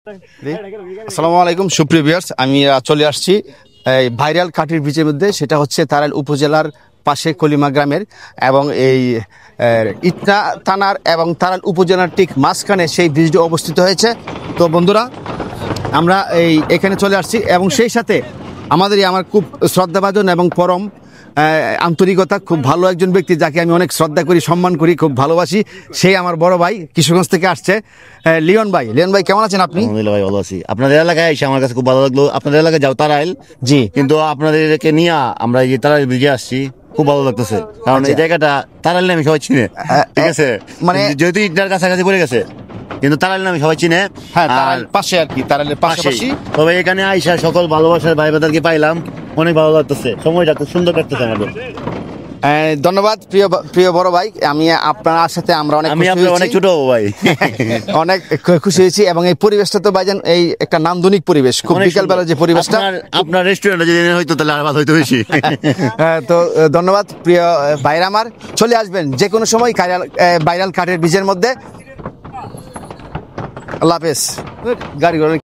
আসসালামু আলাইকুম সুপ্রিয় ভিউয়ার্স, আমি চলে আসছি এই ভাইরাল কাঠের বীজের মধ্যে। সেটা হচ্ছে তারাইল উপজেলার পাশে কলিমা গ্রামের এবং এই ইটনা থানার এবং তারাইল উপজেলার ঠিক মাঝখানে সেই ব্রিজটি অবস্থিত হয়েছে। তো বন্ধুরা, আমরা এখানে চলে আসছি এবং সেই সাথে আমার খুব শ্রদ্ধাভাজন এবং পরম আন্তরিকতা, খুব ভালো একজন ব্যক্তি যাকে আমি অনেক শ্রদ্ধা করি, সম্মান করি, খুব ভালোবাসি। সেই আমার বড় ভাই কিশোরগঞ্জ থেকে আসছে, লিওন ভাই। লিওন ভাই, কেমন আছেন আপনি? আলহামদুলিল্লাহ ভাই, ভালো আছি। আপনাদের এলাকায় এসে আমার কাছে খুব ভালো লাগলো। আপনাদের এলাকায় যাও তারাইল, জি, কিন্তু আপনাদেরকে নিয়ে আমরা এই তারাইল ব্রিজে আসছি, খুব ভালো লাগতেছে। কারণ এই জায়গাটা তারাইল নামে সবাই চিনে, ঠিক আছে? মানে যেহেতু ইটনার কাছাকাছি পড়ে গেছে, কিন্তু তারাইল নামে সবাই চিনে। হ্যাঁ, তারাইল পাশে আর কি, তারাইলের পাশাপাশি। তবে এখানে আইসা সকল ভালোবাসার ভাই বাদারকে পাইলাম, অনেক ভালো লাগতেছে। সময়টা খুব সুন্দর কাটতেছে আমাদের। ধন্যবাদ প্রিয় বড় ভাই। আমি আপনার সাথে আমরা আমি আপনার অনেক ছোট ভাই, অনেক খুশি হয়েছি। এবং এই পরিবেশটা তো ভাইজান এই একটা নান্দনিক পরিবেশ, খুব বিকালবেলা যে পরিবেশটা। আপনার রেস্টুরেন্টে যদি হয়তো তাহলে আর ভালো হইতো বেশি। তো ধন্যবাদ প্রিয় ভাইরা আমার। চলে আসবেন যে কোনো সময় ভাইরাল কাঠের বীজের মধ্যে। আল্লাহ হাফেজ। গাড়ি